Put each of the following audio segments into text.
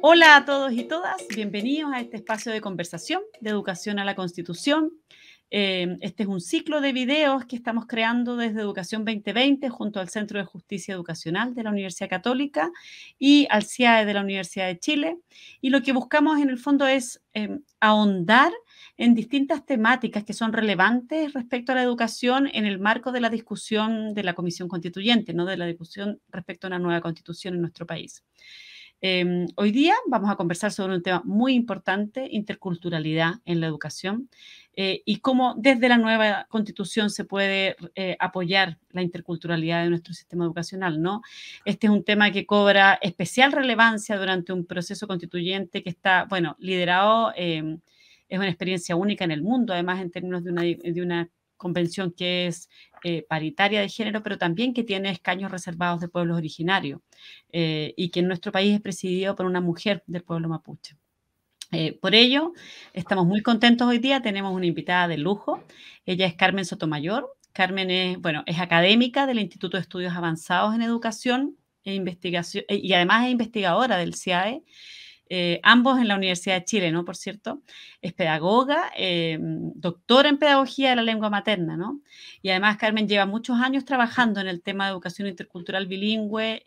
Hola a todos y todas, bienvenidos a este espacio de conversación de Educación a la Constitución. Este es un ciclo de videos que estamos creando desde Educación 2020 junto al Centro de Justicia Educacional de la Universidad Católica y al CIAE de la Universidad de Chile. Y lo que buscamos en el fondo es ahondar en distintas temáticas que son relevantes respecto a la educación en el marco de la discusión de la Comisión Constituyente, ¿no? De la discusión respecto a una nueva constitución en nuestro país. Hoy día vamos a conversar sobre un tema muy importante, interculturalidad en la educación, y cómo desde la nueva constitución se puede apoyar la interculturalidad de nuestro sistema educacional, ¿no? Este es un tema que cobra especial relevancia durante un proceso constituyente que está, bueno, liderado, es una experiencia única en el mundo, además en términos de una convención que es paritaria de género, pero también que tiene escaños reservados de pueblos originarios, y que en nuestro país es presidido por una mujer del pueblo mapuche. Por ello, estamos muy contentos hoy día, tenemos una invitada de lujo, ella es Carmen Sotomayor. Carmen es, bueno, es académica del Instituto de Estudios Avanzados en Educación e Investigación, y además es investigadora del CIAE, ambos en la Universidad de Chile, ¿no? Por cierto, es pedagoga, doctora en pedagogía de la lengua materna, ¿no? Y además Carmen lleva muchos años trabajando en el tema de educación intercultural bilingüe,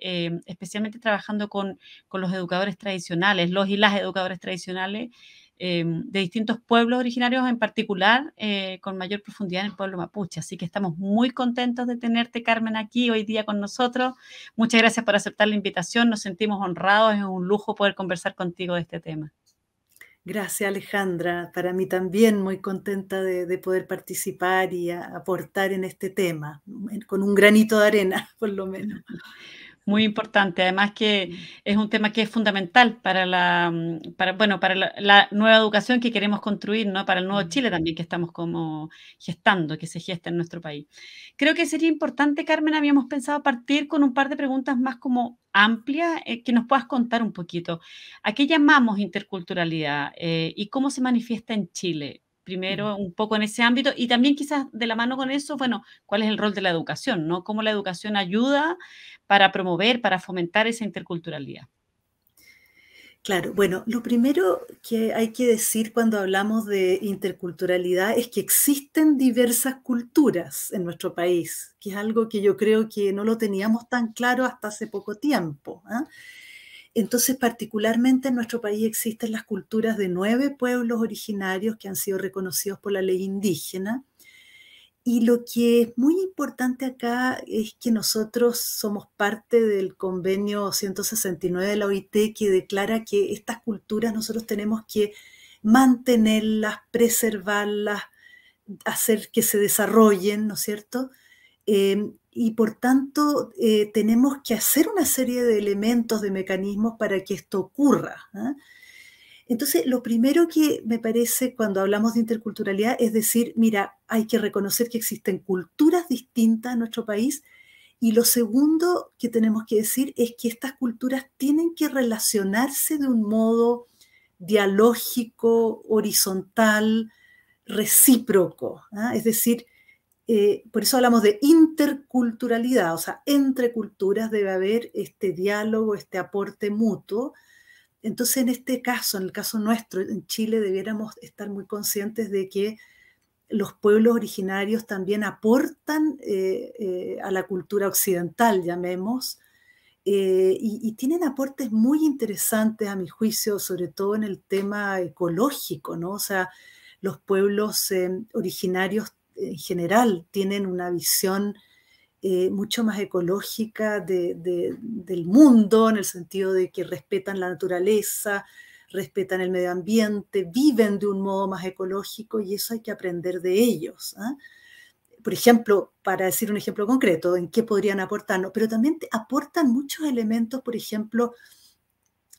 especialmente trabajando con los educadores tradicionales, los y las educadores tradicionales de distintos pueblos originarios, en particular con mayor profundidad en el pueblo mapuche. Así que estamos muy contentos de tenerte, Carmen, aquí hoy día con nosotros. Muchas gracias por aceptar la invitación, nos sentimos honrados, es un lujo poder conversar contigo de este tema. Gracias, Alejandra. Para mí también muy contenta de poder participar y aportar en este tema, con un granito de arena, por lo menos. Muy importante, además que es un tema que es fundamental para la nueva educación que queremos construir, ¿no? Para el nuevo Chile también que estamos como gestando, que se gesta en nuestro país. Creo que sería importante, Carmen, habíamos pensado partir con un par de preguntas más como amplias, que nos puedas contar un poquito. ¿A qué llamamos interculturalidad y cómo se manifiesta en Chile? Primero, un poco en ese ámbito y también quizás de la mano con eso, bueno, ¿cuál es el rol de la educación, ¿no? ¿Cómo la educación ayuda para promover, para fomentar esa interculturalidad? Claro, bueno, lo primero que hay que decir cuando hablamos de interculturalidad es que existen diversas culturas en nuestro país, que es algo que yo creo que no lo teníamos tan claro hasta hace poco tiempo, ¿ah? Entonces, particularmente en nuestro país existen las culturas de 9 pueblos originarios que han sido reconocidos por la ley indígena. Y lo que es muy importante acá es que nosotros somos parte del convenio 169 de la OIT que declara que estas culturas nosotros tenemos que mantenerlas, preservarlas, hacer que se desarrollen, ¿no es cierto? Y por tanto, tenemos que hacer una serie de elementos, de mecanismos para que esto ocurra, ¿ah? Entonces, lo primero que me parece cuando hablamos de interculturalidad es decir, mira, hay que reconocer que existen culturas distintas en nuestro país y lo segundo que tenemos que decir es que estas culturas tienen que relacionarse de un modo dialógico, horizontal, recíproco, ¿ah? Es decir, por eso hablamos de interculturalidad, o sea, entre culturas debe haber este diálogo, este aporte mutuo. Entonces, en este caso, en el caso nuestro, en Chile, debiéramos estar muy conscientes de que los pueblos originarios también aportan a la cultura occidental, llamemos, y tienen aportes muy interesantes, a mi juicio, sobre todo en el tema ecológico, ¿no? O sea, los pueblos originarios en general tienen una visión mucho más ecológica del mundo, en el sentido de que respetan la naturaleza, respetan el medio ambiente, viven de un modo más ecológico y eso hay que aprender de ellos, ¿ah? Por ejemplo, para decir un ejemplo concreto, en qué podrían aportarnos, pero también aportan muchos elementos, por ejemplo,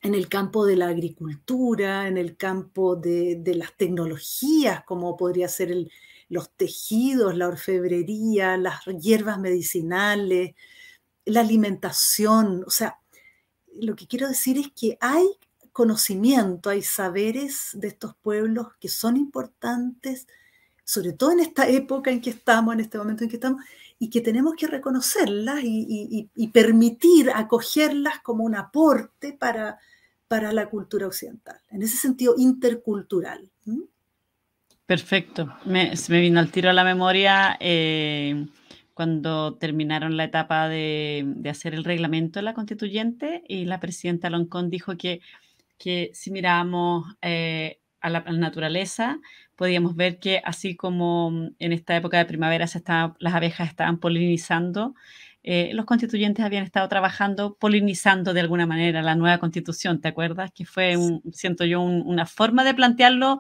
en el campo de la agricultura, en el campo de las tecnologías, como podría ser los tejidos, la orfebrería, las hierbas medicinales, la alimentación. O sea, lo que quiero decir es que hay conocimiento, hay saberes de estos pueblos que son importantes, sobre todo en esta época en que estamos, en este momento en que estamos, y que tenemos que reconocerlas y permitir acogerlas como un aporte para la cultura occidental, en ese sentido intercultural. Perfecto. Se me vino al tiro a la memoria cuando terminaron la etapa de hacer el reglamento de la constituyente y la presidenta Loncón dijo que si mirábamos a la naturaleza, podíamos ver que así como en esta época de primavera las abejas estaban polinizando, los constituyentes habían estado trabajando, polinizando de alguna manera la nueva constitución, ¿te acuerdas? Que fue, siento yo, una forma de plantearlo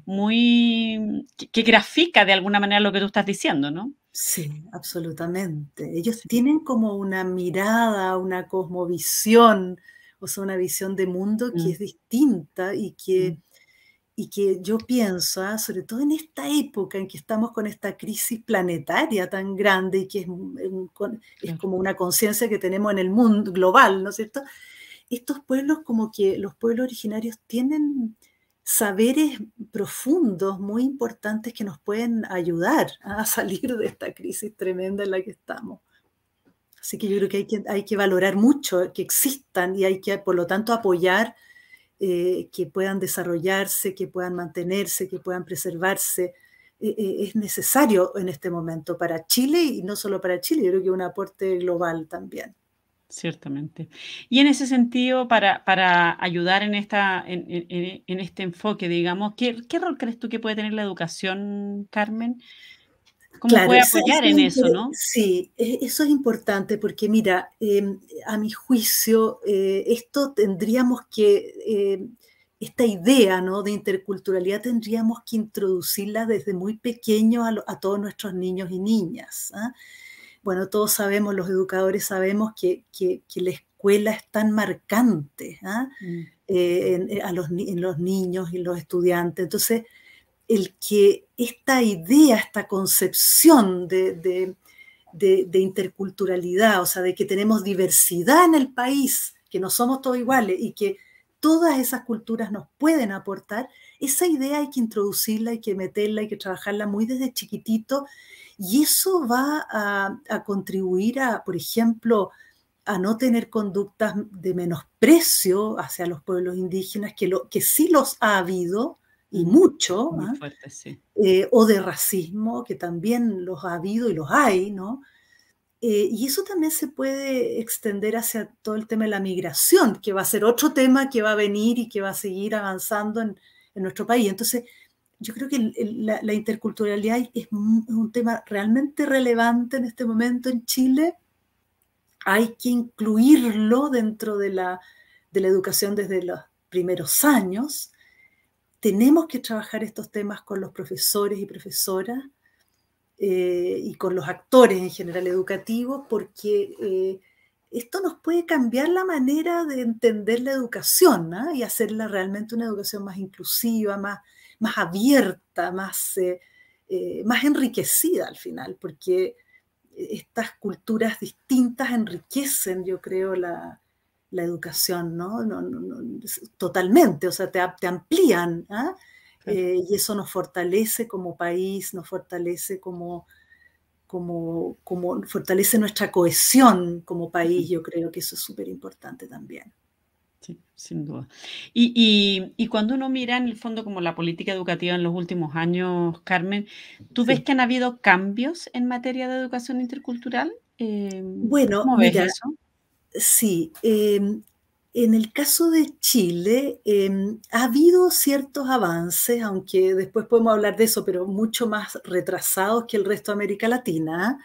muy que grafica de alguna manera lo que tú estás diciendo, ¿no? Sí, absolutamente. Ellos Sí, tienen como una mirada, una cosmovisión, o sea, una visión de mundo que mm, es distinta mm, y que yo pienso, sobre todo en esta época en que estamos con esta crisis planetaria tan grande y que es claro. como una conciencia que tenemos en el mundo global, ¿no es cierto? Estos pueblos, como que los pueblos originarios tienen saberes profundos muy importantes que nos pueden ayudar a salir de esta crisis tremenda en la que estamos. Así que yo creo que hay que valorar mucho que existan y hay que, por lo tanto, apoyar que puedan desarrollarse, que puedan mantenerse, que puedan preservarse. Es necesario en este momento para Chile y no solo para Chile, yo creo que un aporte global también. Ciertamente. Y en ese sentido, para ayudar en en este enfoque, digamos, ¿qué rol crees tú que puede tener la educación, Carmen? ¿Cómo Claro, puede apoyar en eso, no? sí, eso es importante porque mira, a mi juicio, esto tendríamos que, esta idea, ¿no?, de interculturalidad tendríamos que introducirla desde muy pequeño a todos nuestros niños y niñas, ¿ah? Bueno, todos sabemos, los educadores sabemos que la escuela es tan marcante, ¿ah? Mm, En los niños y los estudiantes. Entonces, el que esta idea, esta concepción de interculturalidad, o sea, de que tenemos diversidad en el país, que no somos todos iguales y que todas esas culturas nos pueden aportar, esa idea hay que introducirla, hay que meterla, hay que trabajarla muy desde chiquitito y eso va a contribuir a, por ejemplo, a no tener conductas de menosprecio hacia los pueblos indígenas, que sí los ha habido, y mm, mucho, muy fuerte, sí. o de racismo, que también los ha habido y los hay, ¿no? Y eso también se puede extender hacia todo el tema de la migración, que va a ser otro tema que va a venir y que va a seguir avanzando en nuestro país. Entonces, yo creo que la interculturalidad es un tema realmente relevante en este momento en Chile. Hay que incluirlo dentro de la educación desde los primeros años. Tenemos que trabajar estos temas con los profesores y profesoras y con los actores en general educativos, porque esto nos puede cambiar la manera de entender la educación, ¿no?, y hacerla realmente una educación más inclusiva, más abierta, más enriquecida al final, porque estas culturas distintas enriquecen, yo creo, la educación, ¿no? Totalmente, o sea, te amplían, ¿ah? Claro. Y eso nos fortalece como país, nos fortalece fortalece nuestra cohesión como país. Yo creo que eso es súper importante también. Sí, sin duda. Y cuando uno mira en el fondo como la política educativa en los últimos años, Carmen, ¿tú ves Sí. que han habido cambios en materia de educación intercultural? Bueno, ¿Cómo ves mira, eso? sí, en el caso de Chile, ha habido ciertos avances, aunque después podemos hablar de eso, pero mucho más retrasados que el resto de América Latina.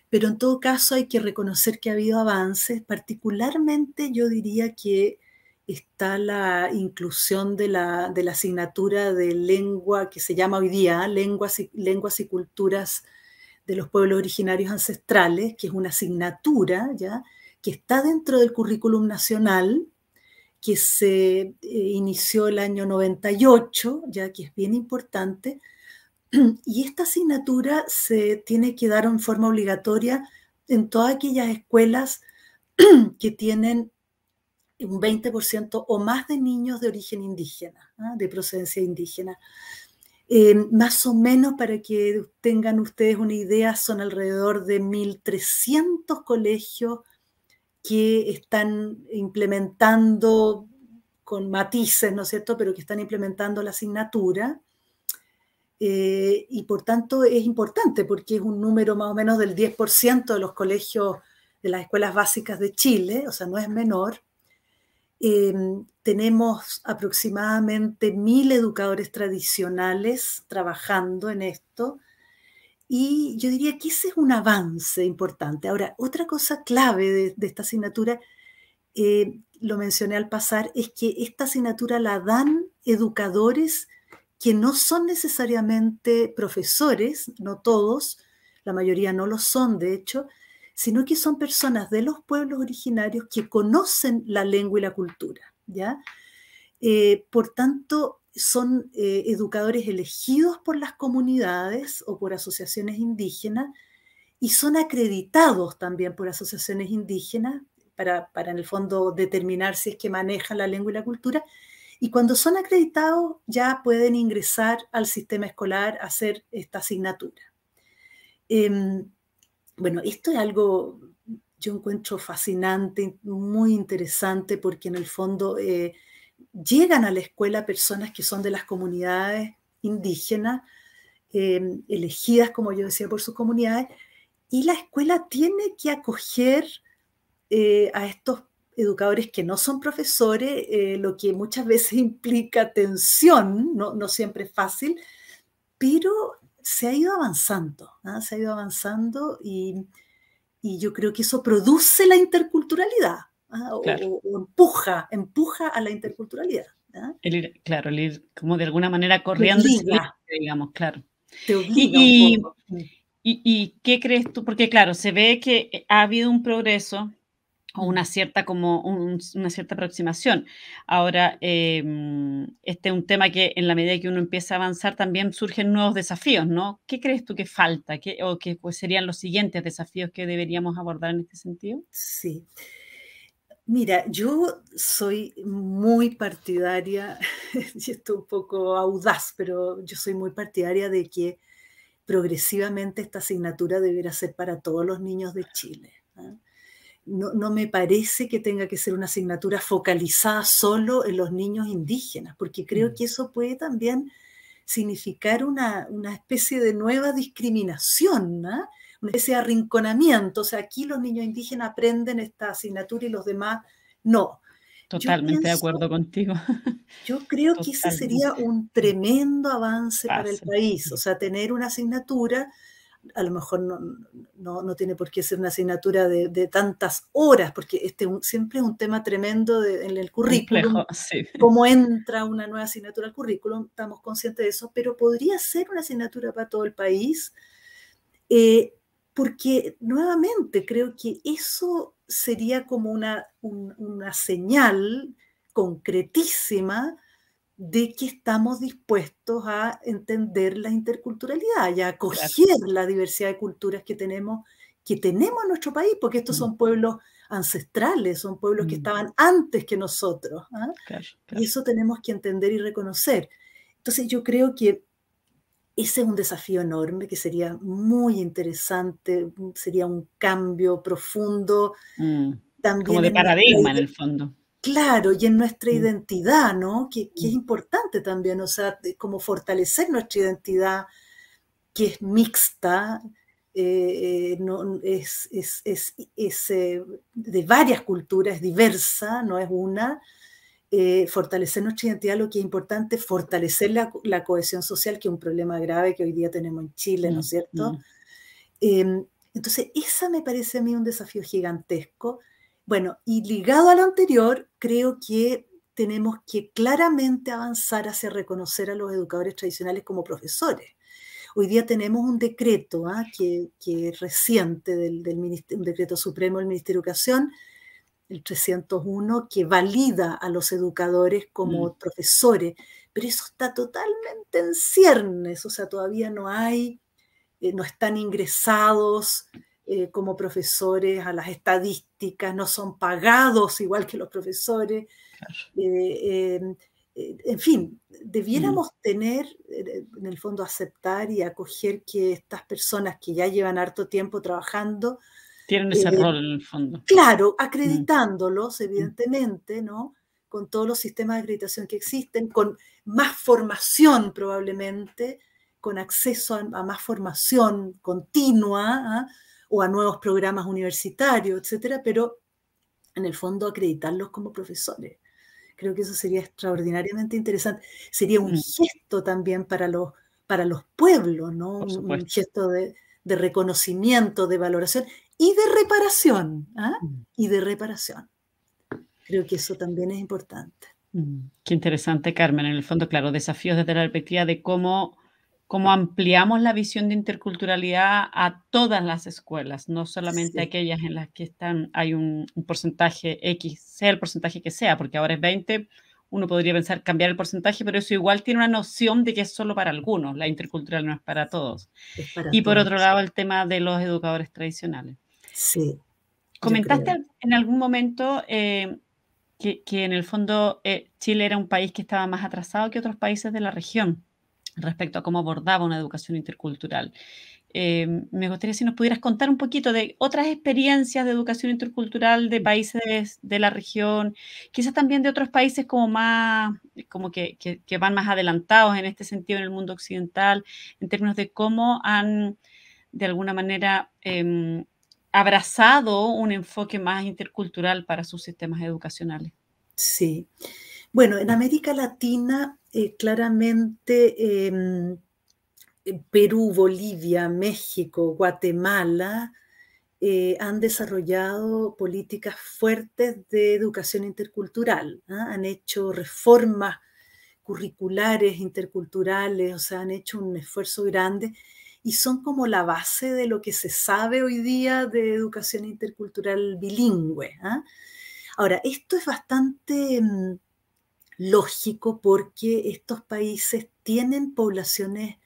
Pero en todo caso hay que reconocer que ha habido avances, particularmente yo diría que está la inclusión de la asignatura de lengua que se llama hoy día lenguas y culturas de los pueblos originarios ancestrales, que es una asignatura, ¿ya?, que está dentro del currículum nacional, que se inició el año 98, ya que es bien importante, y esta asignatura se tiene que dar en forma obligatoria en todas aquellas escuelas que tienen un 20% o más de niños de origen indígena, ¿ah?, de procedencia indígena. Más o menos, para que tengan ustedes una idea, son alrededor de 1.300 colegios que están implementando con matices, ¿no es cierto?, pero que están implementando la asignatura. Y por tanto es importante porque es un número más o menos del 10% de los colegios de las escuelas básicas de Chile, o sea, no es menor. Tenemos aproximadamente 1000 educadores tradicionales trabajando en esto y yo diría que ese es un avance importante. Ahora, otra cosa clave de esta asignatura, lo mencioné al pasar, es que esta asignatura la dan educadores que no son necesariamente profesores, no todos, la mayoría no lo son de hecho, sino que son personas de los pueblos originarios que conocen la lengua y la cultura, ¿ya? Por tanto, son educadores elegidos por las comunidades o por asociaciones indígenas y son acreditados también por asociaciones indígenas para en el fondo determinar si es que manejan la lengua y la cultura. Y cuando son acreditados ya pueden ingresar al sistema escolar a hacer esta asignatura. Bueno, esto es algo yo encuentro fascinante, muy interesante, porque en el fondo llegan a la escuela personas que son de las comunidades indígenas, elegidas, como yo decía, por sus comunidades, y la escuela tiene que acoger a estos educadores que no son profesores, lo que muchas veces implica tensión, no siempre es fácil, pero se ha ido avanzando, ¿no? Se ha ido avanzando y yo creo que eso produce la interculturalidad, ¿ah? Claro. O empuja a la interculturalidad, ¿ah? Claro, el ir como de alguna manera Te corriendo ese límite, obliga, digamos, claro. te obliga un Y, poco. ¿qué crees tú? Porque claro, se ve que ha habido un progreso o Mm. una cierta como una cierta aproximación. Ahora, este es un tema que en la medida que uno empieza a avanzar también surgen nuevos desafíos, ¿no? ¿Qué crees tú que falta? O que pues, serían los siguientes desafíos que deberíamos abordar en este sentido? Sí. Mira, yo soy muy partidaria, y esto es un poco audaz, pero yo soy muy partidaria de que progresivamente esta asignatura deberá ser para todos los niños de Chile, ¿ah? No me parece que tenga que ser una asignatura focalizada solo en los niños indígenas, porque creo Mm, que eso puede también significar una especie de nueva discriminación, ¿no? Una especie de arrinconamiento. O sea, aquí los niños indígenas aprenden esta asignatura y los demás no. Yo totalmente de pienso, acuerdo contigo. yo creo que ese sería Totalmente. un tremendo avance para el Pase. país. O sea, tener una asignatura, a lo mejor no tiene por qué ser una asignatura de tantas horas, porque siempre es un tema tremendo en el currículum, Complejo, sí. cómo entra una nueva asignatura al currículum, estamos conscientes de eso, pero podría ser una asignatura para todo el país, eh, porque nuevamente creo que eso sería como una señal concretísima de que estamos dispuestos a entender la interculturalidad y a Claro. acoger la diversidad de culturas que tenemos en nuestro país, porque estos Mm, son pueblos ancestrales, son pueblos que mm, estaban antes que nosotros, ¿ah? claro, Y claro. eso tenemos que entender y reconocer. Entonces yo creo que ese es un desafío enorme que sería muy interesante, sería un cambio profundo Mm, como también de en nuestra paradigma en el fondo. claro, y en nuestra Mm, identidad, ¿no? Que es mm, importante también, o sea, como fortalecer nuestra identidad, que es mixta, no, es de varias culturas, es diversa, no es una. Fortalecer nuestra identidad, lo que es importante, fortalecer la cohesión social, que es un problema grave que hoy día tenemos en Chile, ¿no es mm, cierto? mm. Entonces, esa me parece a mí un desafío gigantesco. Bueno, y ligado a lo anterior, creo que tenemos que claramente avanzar hacia reconocer a los educadores tradicionales como profesores. Hoy día tenemos un decreto, que es reciente un decreto supremo del Ministerio de Educación, el 301, que valida a los educadores Mm, como profesores, pero eso está totalmente en ciernes, o sea, todavía no están ingresados como profesores a las estadísticas, no son pagados igual que los profesores. claro. eh, en fin, Mm. debiéramos tener, en el fondo, aceptar y acoger que estas personas que ya llevan harto tiempo trabajando, Tienen ese eh, rol en el fondo. claro, Mm, acreditándolos, mm, evidentemente, ¿no? con todos los sistemas de acreditación que existen, con más formación probablemente, con acceso a más formación continua, ¿ah? O a nuevos programas universitarios, etcétera, pero en el fondo acreditarlos como profesores. Creo que eso sería extraordinariamente interesante. Sería un Mm, gesto también para los pueblos, ¿no? por Un supuesto. gesto de reconocimiento, de valoración y de reparación, ¿ah? Mm. Y de reparación. Creo que eso también es importante. Qué interesante, Carmen. En el fondo, claro, desafíos desde la perspectiva de cómo ampliamos la visión de interculturalidad a todas las escuelas, no solamente Sí, aquellas en las que hay un porcentaje X, sea el porcentaje que sea, porque ahora es 20, uno podría pensar cambiar el porcentaje, pero eso igual tiene una noción de que es solo para algunos, la intercultural no es para todos. es para Y por otro todos. lado, el tema de los educadores tradicionales. Sí, yo Comentaste creo. en algún momento que en el fondo Chile era un país que estaba más atrasado que otros países de la región respecto a cómo abordaba una educación intercultural. Me gustaría si nos pudieras contar un poquito de otras experiencias de educación intercultural de países de la región, quizás también de otros países como más, como que van más adelantados en este sentido en el mundo occidental, en términos de cómo han, de alguna manera, abrazado un enfoque más intercultural para sus sistemas educacionales. Sí. Bueno, en América Latina, claramente, Perú, Bolivia, México, Guatemala, han desarrollado políticas fuertes de educación intercultural, ¿ah? Han hecho reformas curriculares, interculturales, o sea, han hecho un esfuerzo grande y son como la base de lo que se sabe hoy día de educación intercultural bilingüe, ¿ah? Ahora, esto es bastante lógico porque estos países tienen poblaciones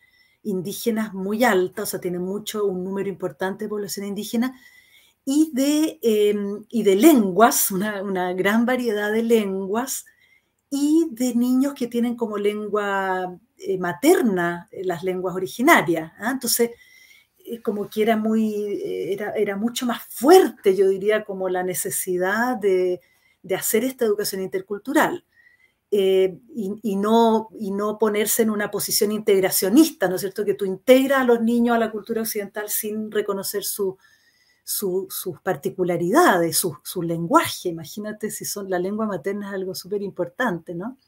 indígenas muy altas, o sea, tienen un número importante de población indígena y de lenguas, una gran variedad de lenguas y de niños que tienen como lengua materna las lenguas originarias, ¿ah? Entonces, como que era mucho más fuerte, yo diría, como la necesidad de hacer esta educación intercultural. Y no ponerse en una posición integracionista, ¿no es cierto? Que tú integras a los niños a la cultura occidental sin reconocer sus particularidades, su lenguaje. Imagínate si la lengua materna es algo súper importante, ¿no?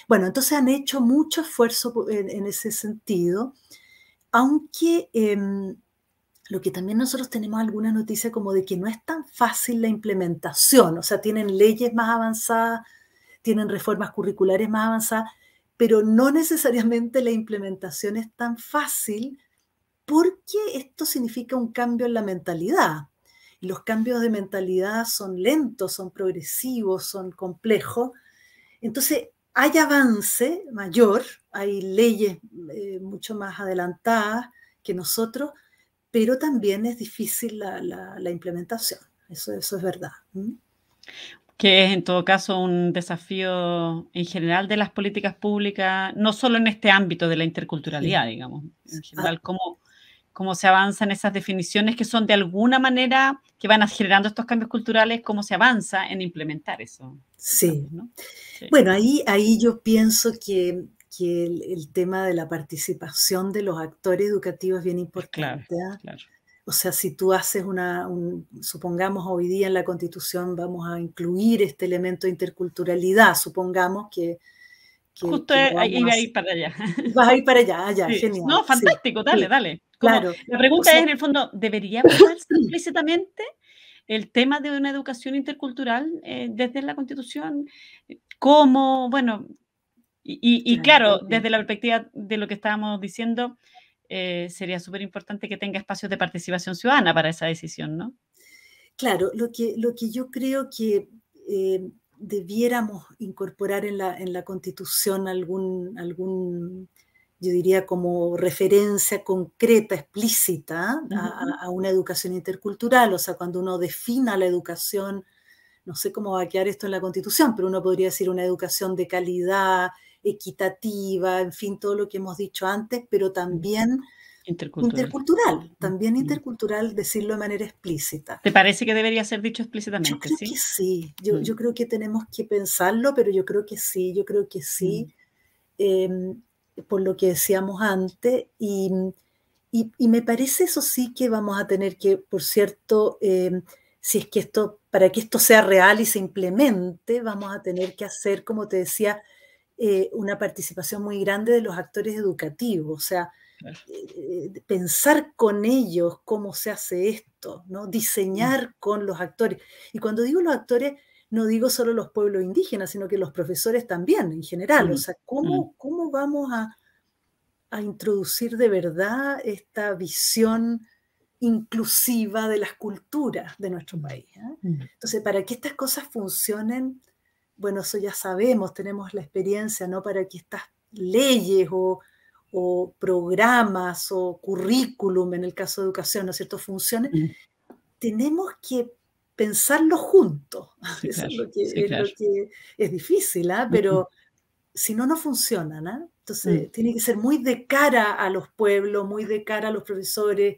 Bueno, entonces han hecho mucho esfuerzo en ese sentido, aunque lo que también nosotros tenemos alguna noticia como de que no es tan fácil la implementación, o sea, tienen leyes más avanzadas, tienen reformas curriculares más avanzadas, pero no necesariamente la implementación es tan fácil porque esto significa un cambio en la mentalidad. Y los cambios de mentalidad son lentos, son progresivos, son complejos. Entonces, hay avance mayor, hay leyes mucho más adelantadas que nosotros, pero también es difícil la implementación. Eso es verdad. ¿Mm? Que es en todo caso un desafío en general de las políticas públicas, no solo en este ámbito de la Sí. interculturalidad, digamos, en Ah, general, cómo se avanzan esas definiciones que son de alguna manera que van generando estos cambios culturales, cómo se avanza en implementar esos sí. cambios, ¿no? Sí, Bueno, ahí yo pienso que el tema de la participación de los actores educativos es bien es clave, importante, ¿ah? claro. O sea, si tú haces supongamos hoy día en la Constitución vamos a incluir este elemento de interculturalidad, supongamos Justo que lo vamos a iba a hacer. ir para allá. Vas a ir para allá, allá, Sí. genial, No, sí, fantástico, dale, sí, dale. Como claro. la O pregunta es, sea, en el fondo, ¿debería abordarse explícitamente el tema de una educación intercultural, desde la Constitución? ¿Cómo? Bueno, y claro, claro, desde la perspectiva de lo que estábamos diciendo, sería súper importante que tenga espacios de participación ciudadana para esa decisión, ¿no? claro, lo que yo creo que debiéramos incorporar en la Constitución yo diría como referencia concreta, explícita, Ujú. a una educación intercultural, o sea, cuando uno defina la educación, no sé cómo va a quedar esto en la Constitución, pero uno podría decir una educación de calidad, equitativa, en fin, todo lo que hemos dicho antes, pero Mm. también Intercultural. Intercultural, también Mm. intercultural, decirlo de manera explícita. ¿Te parece que debería ser dicho Yo explícitamente, creo que sí? sí, Mm. yo creo que tenemos que pensarlo, pero yo creo que sí, yo creo que sí, Mm. em, por lo que decíamos antes, y me parece, eso sí, que vamos a tener que, por cierto, si es que esto, para que esto sea real y se implemente, vamos a tener que hacer, como te decía, una participación muy grande de los actores educativos, o sea, Claro. pensar con ellos cómo se hace esto, ¿no? Mm. Diseñar con los actores. Y cuando digo los actores, no digo solo los pueblos indígenas, sino que los profesores también, en general. O Mm. sea, Mm. ¿cómo vamos a introducir de verdad esta visión inclusiva de las culturas de nuestro Mm. país? ¿Eh? Mm. Entonces, para que estas cosas funcionen, bueno, eso ya sabemos, tenemos la experiencia, ¿no? Para que estas leyes o programas o currículum, en el caso de educación, ¿no es cierto?, funcionen, Mm. tenemos que pensarlo juntos. Sí, Eso claro. es Sí, claro. lo que es difícil, ¿ah? Mm. Pero si no, no funcionan, ¿ah? Mm. Entonces, tiene que ser muy de cara a los pueblos, muy de cara a los profesores,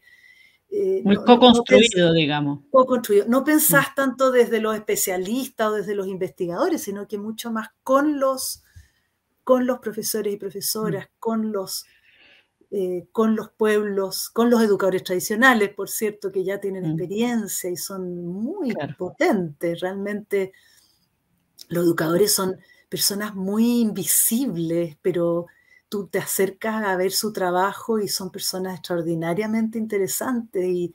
Muy no co-construido, digamos. co-construido. No Mm. pensás tanto desde los especialistas o desde los investigadores, sino que mucho más con los profesores y Mm. profesoras, con los pueblos, con los educadores tradicionales, por cierto, que ya tienen Mm. experiencia y son muy Claro. potentes. Realmente los educadores son personas muy invisibles, pero tú te acercas a ver su trabajo y son personas extraordinariamente interesantes y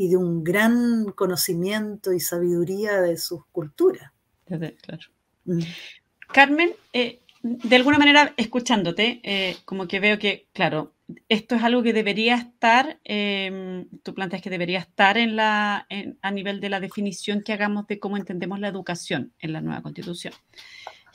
de un gran conocimiento y sabiduría de sus culturas. Claro. Mm. Carmen, de alguna manera, escuchándote, como que veo que, claro, esto es algo que debería estar, tú planteas que debería estar a nivel de la definición que hagamos de cómo entendemos la educación en la nueva Constitución.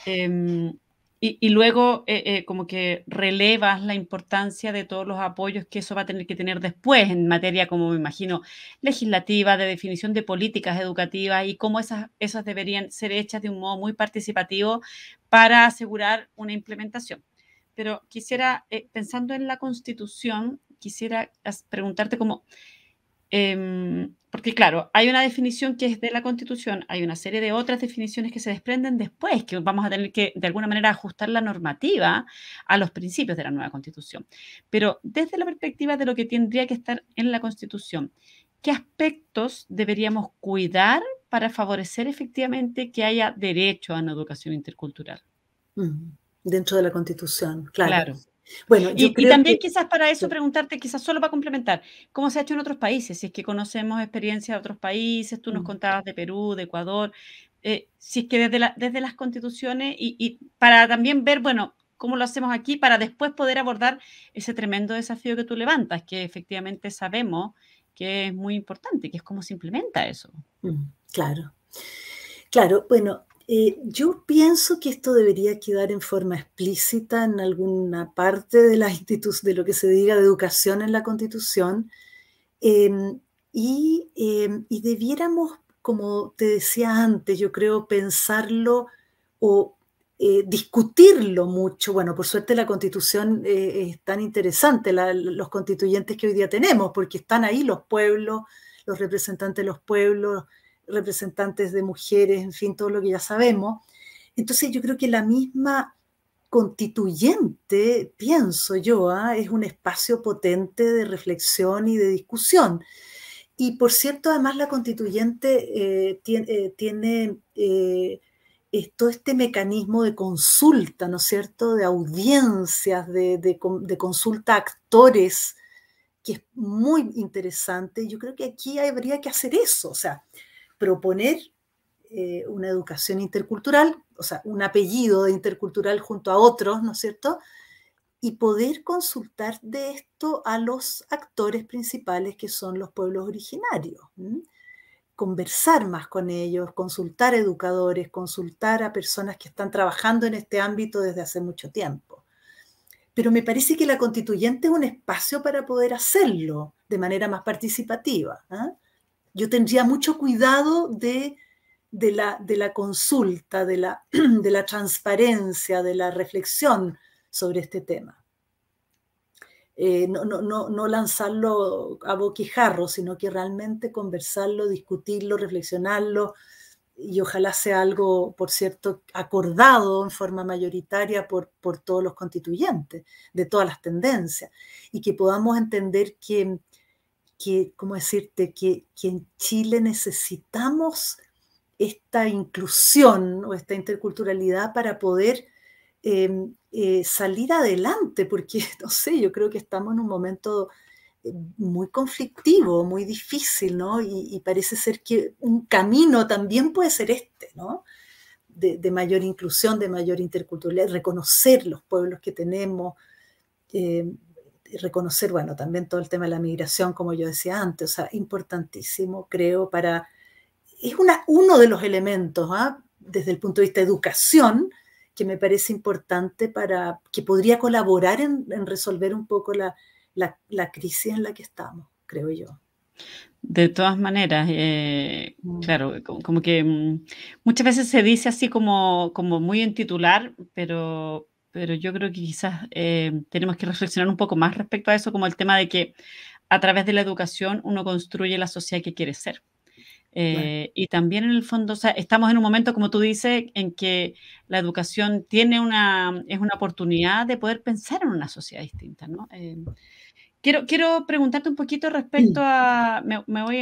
Em, y luego como que relevas la importancia de todos los apoyos que eso va a tener que tener después en materia, como me imagino, legislativa, de definición de políticas educativas y cómo esas deberían ser hechas de un modo muy participativo para asegurar una implementación. Pero quisiera, pensando en la Constitución, quisiera preguntarte cómo porque claro, hay una definición que es de la Constitución, hay una serie de otras definiciones que se desprenden después, que vamos a tener que, de alguna manera, ajustar la normativa a los principios de la nueva Constitución. Pero desde la perspectiva de lo que tendría que estar en la Constitución, ¿qué aspectos deberíamos cuidar para favorecer efectivamente que haya derecho a una educación intercultural? Mm. Dentro de la Constitución, claro. Claro. Bueno, yo Y creo también que quizás para eso preguntarte, quizás solo para complementar, ¿cómo se ha hecho en otros países? Si es que conocemos experiencias de otros países, tú nos mm, contabas de Perú, de Ecuador, si es que desde las constituciones y para también ver, bueno, cómo lo hacemos aquí para después poder abordar ese tremendo desafío que tú levantas, que efectivamente sabemos que es muy importante, que es cómo se implementa eso. claro. Claro, bueno, yo pienso que esto debería quedar en forma explícita en alguna parte de la de lo que se diga de educación en la Constitución, em, y debiéramos, como te decía antes, yo creo, pensarlo o discutirlo mucho. Bueno, por suerte la Constitución es tan interesante, los constituyentes que hoy día tenemos, porque están ahí los pueblos, los representantes de los pueblos, representantes de mujeres, en fin, todo lo que ya sabemos. Entonces yo creo que la misma constituyente, pienso yo, es un espacio potente de reflexión y de discusión. Y por cierto, además la constituyente tiene todo este mecanismo de consulta, ¿no es cierto?, de audiencias, de consulta a actores, que es muy interesante. Yo creo que aquí habría que hacer eso, o sea, proponer una educación intercultural, o sea, un apellido de intercultural junto a otros, ¿no es cierto? Y poder consultar de esto a los actores principales que son los pueblos originarios. Conversar más con ellos, consultar a educadores, consultar a personas que están trabajando en este ámbito desde hace mucho tiempo. Pero me parece que la constituyente es un espacio para poder hacerlo de manera más participativa. Yo tendría mucho cuidado de la consulta, de la transparencia, de la reflexión sobre este tema. no lanzarlo a boquijarro, sino que realmente conversarlo, discutirlo, reflexionarlo, y ojalá sea algo, por cierto, acordado en forma mayoritaria por todos los constituyentes, de todas las tendencias, y que podamos entender ¿cómo decirte?, que en Chile necesitamos esta inclusión o esta interculturalidad para poder salir adelante, porque, no sé, yo creo que estamos en un momento muy conflictivo, muy difícil, ¿no? Y parece ser que un camino también puede ser este, ¿no? De mayor inclusión, de mayor interculturalidad, reconocer los pueblos que tenemos, eh, reconocer, bueno, también todo el tema de la migración, como yo decía antes, o sea, importantísimo, creo, es uno de los elementos, ¿ah? Desde el punto de vista de educación, que me parece importante que podría colaborar en resolver un poco la crisis en la que estamos, creo yo. De todas maneras, Mm, claro, como que muchas veces se dice así como muy en titular, pero yo creo que quizás tenemos que reflexionar un poco más respecto a eso, como el tema de que a través de la educación uno construye la sociedad que quiere ser. claro. Y también en el fondo, o sea, estamos en un momento, como tú dices, en que la educación es una oportunidad de poder pensar en una sociedad distinta, ¿no? Quiero preguntarte un poquito respecto Mm, a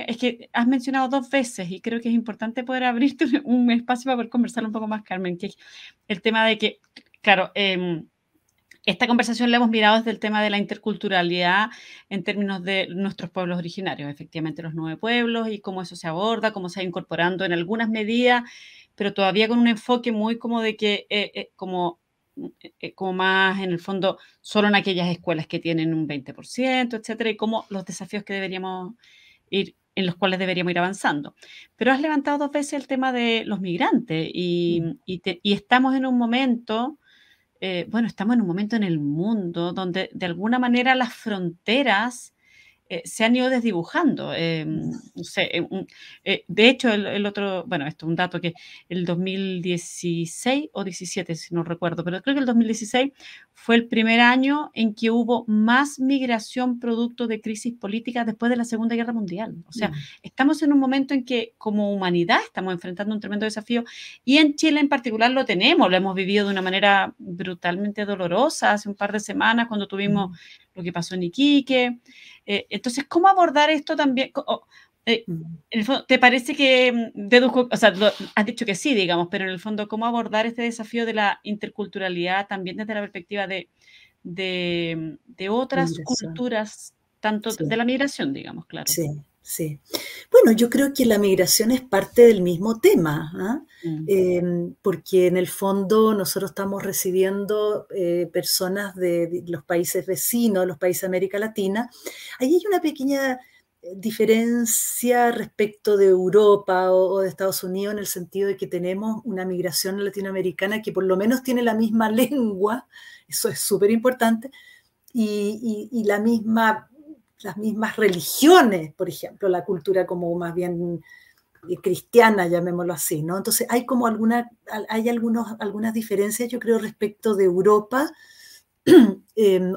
es que has mencionado 2 veces y creo que es importante poder abrirte un espacio para poder conversar un poco más, Carmen, que es el tema de que, claro, esta conversación la hemos mirado desde el tema de la interculturalidad en términos de nuestros pueblos originarios, efectivamente los 9 pueblos y cómo eso se aborda, cómo se va incorporando en algunas medidas, pero todavía con un enfoque muy como de que, como más en el fondo, solo en aquellas escuelas que tienen un 20%, etcétera, y como los desafíos que deberíamos en los cuales deberíamos ir avanzando. Pero has levantado 2 veces el tema de los migrantes mm, y estamos en un momento bueno, estamos en un momento en el mundo donde de alguna manera las fronteras se han ido desdibujando. mm, No sé, de hecho, el otro, bueno, esto es un dato que el 2016 o 17, si no recuerdo, pero creo que el 2016 fue el primer año en que hubo más migración producto de crisis políticas después de la Segunda Guerra Mundial. O sea, mm, estamos en un momento en que como humanidad estamos enfrentando un tremendo desafío y en Chile en particular lo tenemos, lo hemos vivido de una manera brutalmente dolorosa hace un par de semanas cuando tuvimos mm, lo que pasó en Iquique. Entonces, ¿cómo abordar esto también? mm. En el fondo, ¿te parece que deduzco, o sea, has dicho que sí, digamos, pero en el fondo, ¿cómo abordar este desafío de la interculturalidad también desde la perspectiva de otras Migración, culturas, tanto de sí. la migración, digamos, claro? Sí, sí. Bueno, yo creo que la migración es parte del mismo tema, ¿ah? Mm, Porque en el fondo nosotros estamos recibiendo personas de los países vecinos, los países de América Latina. Ahí hay una pequeña diferencia respecto de Europa o de Estados Unidos en el sentido de que tenemos una migración latinoamericana que por lo menos tiene la misma lengua, eso es súper importante, y las mismas religiones, por ejemplo, la cultura como más bien cristiana, llamémoslo así, ¿no? Entonces hay como algunas diferencias, yo creo, respecto de Europa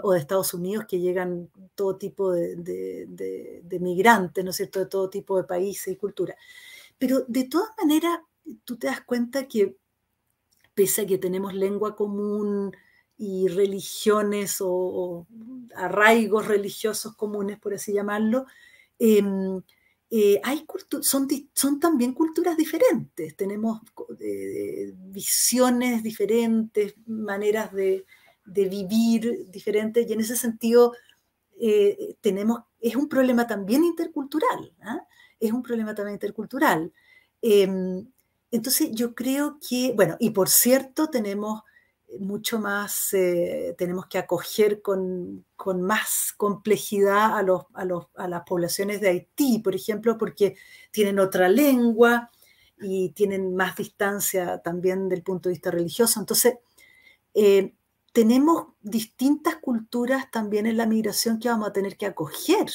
o de Estados Unidos, que llegan todo tipo de migrantes, ¿no es cierto?, de todo tipo de países y culturas. Pero de todas maneras, tú te das cuenta que pese a que tenemos lengua común y religiones o arraigos religiosos comunes, por así llamarlo, em, son también culturas diferentes, tenemos visiones diferentes, maneras de vivir diferentes, y en ese sentido es un problema también intercultural, ¿ah? Es un problema también intercultural. Em, entonces yo creo que, bueno, y por cierto, tenemos mucho más, tenemos que acoger con más complejidad a las poblaciones de Haití, por ejemplo, porque tienen otra lengua y tienen más distancia también del punto de vista religioso. Entonces, eh, tenemos distintas culturas también en la migración que vamos a tener que acoger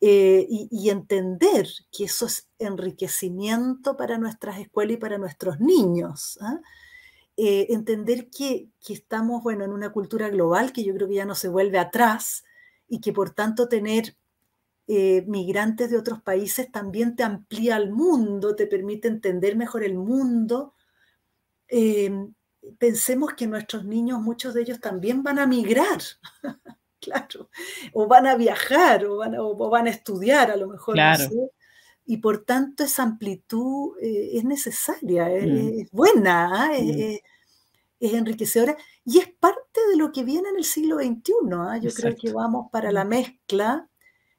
y entender que eso es enriquecimiento para nuestras escuelas y para nuestros niños. ¿Ah? Entender que estamos, bueno, en una cultura global que yo creo que ya no se vuelve atrás, y que por tanto tener migrantes de otros países también te amplía el mundo, te permite entender mejor el mundo. Pensemos que nuestros niños, muchos de ellos también van a migrar, claro, o van a viajar, o van a estudiar, a lo mejor, no Claro. sé. Y por tanto esa amplitud es necesaria, Mm, es buena, ¿ah? mm, Es enriquecedora y es parte de lo que viene en el siglo XXI, ¿ah? Yo creo que exacto. vamos para Mm, la mezcla,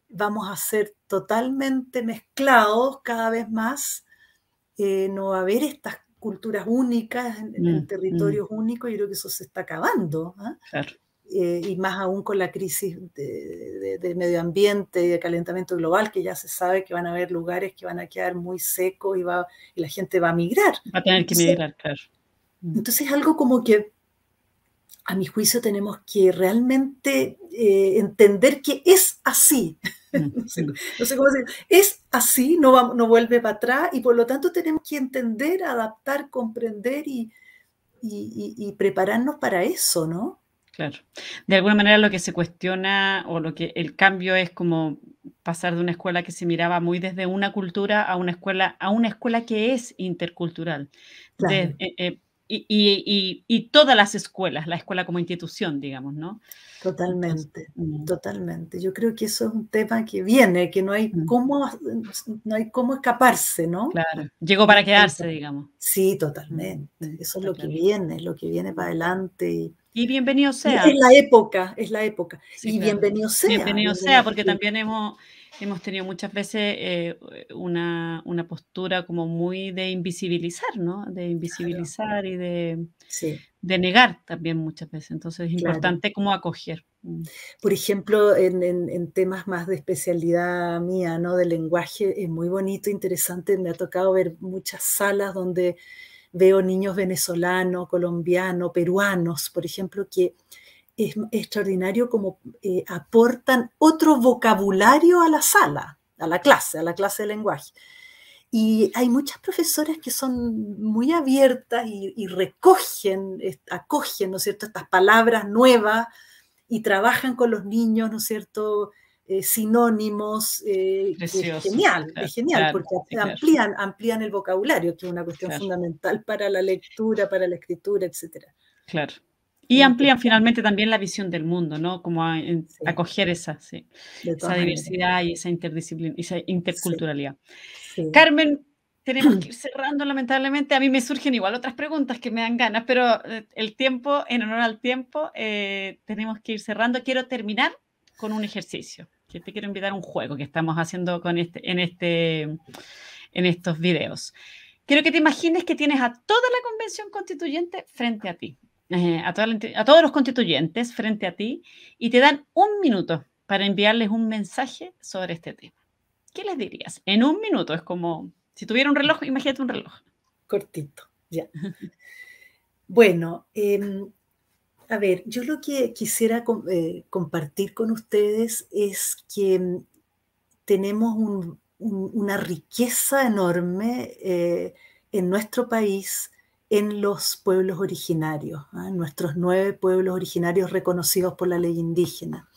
vamos a ser totalmente mezclados cada vez más, no va a haber estas culturas únicas en mm, mm, territorios únicos, yo creo que eso se está acabando, ¿ah? claro. Y más aún con la crisis de medio ambiente y de calentamiento global, que ya se sabe que van a haber lugares que van a quedar muy secos y la gente va a migrar. Va a tener que Entonces, migrar, claro. Mm, entonces algo como que a mi juicio tenemos que realmente entender que es así. mm, No sé, mm. no sé cómo decir. Es así, no vuelve para atrás y por lo tanto tenemos que entender, adaptar, comprender y prepararnos para eso, ¿no? Claro. De alguna manera lo que se cuestiona o lo que el cambio es como pasar de una escuela que se miraba muy desde una cultura a una escuela que es intercultural. De, Claro. y todas las escuelas, la escuela como institución, digamos, ¿no? Entonces, Totalmente, totalmente. Yo creo que eso es un tema que viene, que mm, no hay cómo escaparse, ¿no? claro. Llegó No para hay cómo quedarse, escaparse. digamos. Sí, totalmente. Eso Está claro. es lo que viene para Mm. adelante Y bienvenido y sea. es la época, es la época. Sí, Y claro. Bienvenido sea, bienvenido, porque sí, también hemos tenido muchas veces, una postura como muy de invisibilizar, ¿no? De claro, invisibilizar y sí, de negar también muchas veces. Entonces, es claro. importante como acoger. Por ejemplo, en temas más de especialidad mía, ¿no? De lenguaje, es muy bonito, interesante. Me ha tocado ver muchas salas donde veo niños venezolanos, colombianos, peruanos, por ejemplo, que es extraordinario cómo aportan otro vocabulario a la sala, a la clase de lenguaje. Y hay muchas profesoras que son muy abiertas y recogen, acogen, ¿no es cierto?, estas palabras nuevas y trabajan con los niños, ¿no es cierto?, sinónimos, que Precioso. Claro, es genial, claro. porque Sí, claro, amplían el vocabulario, que es una cuestión claro, fundamental para la lectura, para la escritura, etcétera. claro. Es Y amplían importante, finalmente también la visión del mundo, ¿no? Como sí, acoger esa, sí, de esa todas maneras. diversidad y esa esa Sí, interculturalidad. sí. Carmen, tenemos que ir cerrando, lamentablemente. A mí me surgen igual otras preguntas que me dan ganas, pero, el tiempo, en honor al tiempo, tenemos que ir cerrando. Quiero terminar con un ejercicio, que te quiero invitar a un juego que estamos haciendo con en estos videos. Quiero que te imagines que tienes a toda la convención constituyente frente a ti, a todos los constituyentes frente a ti, y te dan 1 minuto para enviarles un mensaje sobre este tema. ¿Qué les dirías? En 1 minuto, es como si tuviera un reloj, imagínate un reloj. Cortito, ya. Bueno, a ver, yo lo que quisiera compartir con ustedes es que tenemos una riqueza enorme en nuestro país, en los pueblos originarios, ¿ah? Nuestros 9 pueblos originarios reconocidos por la ley indígena.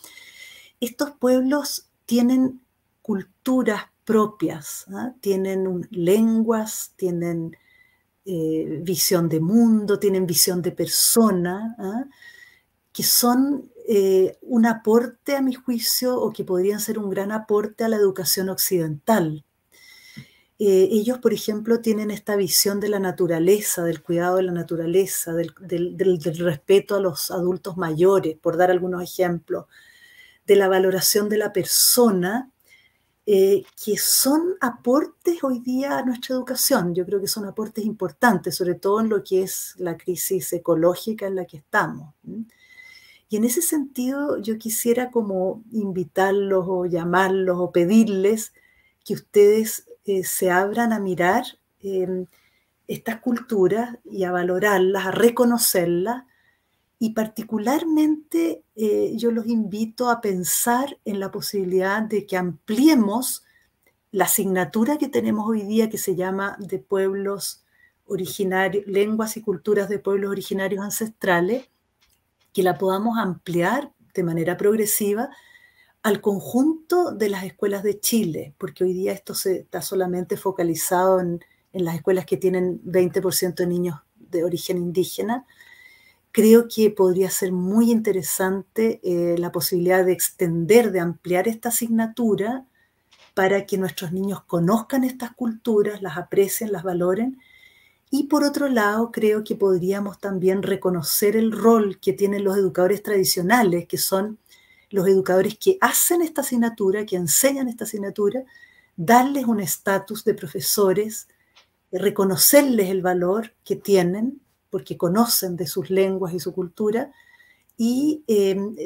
Estos pueblos tienen culturas propias, ¿ah? Tienen lenguas, tienen visión de mundo, tienen visión de persona, ¿ah? Que son un aporte, a mi juicio, o que podrían ser un gran aporte a la educación occidental. Ellos, por ejemplo, tienen esta visión de la naturaleza, del cuidado de la naturaleza, del respeto a los adultos mayores, por dar algunos ejemplos, de la valoración de la persona, que son aportes hoy día a nuestra educación. Yo creo que son aportes importantes, sobre todo en lo que es la crisis ecológica en la que estamos. Y en ese sentido, yo quisiera como invitarlos o llamarlos o pedirles que ustedes se abran a mirar estas culturas y a valorarlas, a reconocerlas. Y particularmente yo los invito a pensar en la posibilidad de que ampliemos la asignatura que tenemos hoy día que se llama de pueblos originarios, lenguas y culturas de pueblos originarios ancestrales, que la podamos ampliar de manera progresiva al conjunto de las escuelas de Chile, porque hoy día esto está solamente focalizado en las escuelas que tienen 20% de niños de origen indígena. Creo que podría ser muy interesante la posibilidad de extender, de ampliar esta asignatura para que nuestros niños conozcan estas culturas, las aprecien, las valoren. Y por otro lado, creo que podríamos también reconocer el rol que tienen los educadores tradicionales, que son los educadores que hacen esta asignatura, que enseñan esta asignatura, darles un estatus de profesores, reconocerles el valor que tienen, porque conocen de sus lenguas y su cultura, y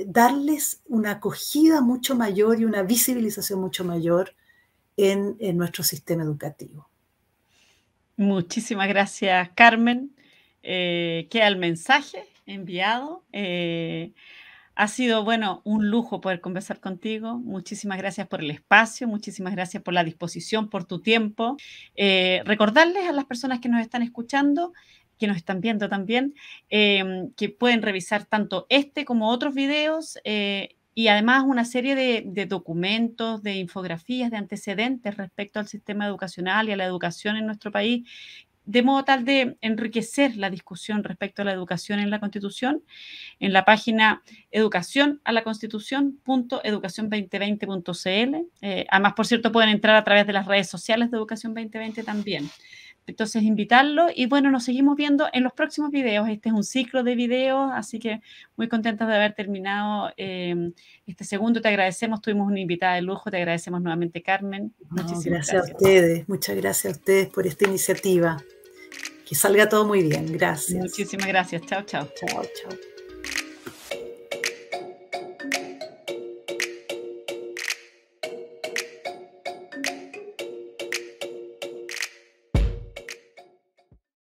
darles una acogida mucho mayor y una visibilización mucho mayor en nuestro sistema educativo. Muchísimas gracias, Carmen. Queda el mensaje enviado. Ha sido, bueno, un lujo poder conversar contigo. Muchísimas gracias por el espacio, muchísimas gracias por la disposición, por tu tiempo. Recordarles a las personas que nos están escuchando, que nos están viendo también, que pueden revisar tanto este como otros videos y además una serie de documentos, de infografías, de antecedentes respecto al sistema educacional y a la educación en nuestro país, de modo tal de enriquecer la discusión respecto a la educación en la Constitución, en la página educacionalaconstitución.educacion2020.cl. Además, por cierto, pueden entrar a través de las redes sociales de Educación 2020 también. Entonces, invitarlo y bueno, nos seguimos viendo en los próximos videos. Este es un ciclo de videos, así que muy contentos de haber terminado este segundo. Te agradecemos, tuvimos una invitada de lujo, te agradecemos nuevamente, Carmen. Muchísimas gracias a ustedes, muchas gracias a ustedes por esta iniciativa. Que salga todo muy bien, gracias. Muchísimas gracias, chao, chao. Chao, chao.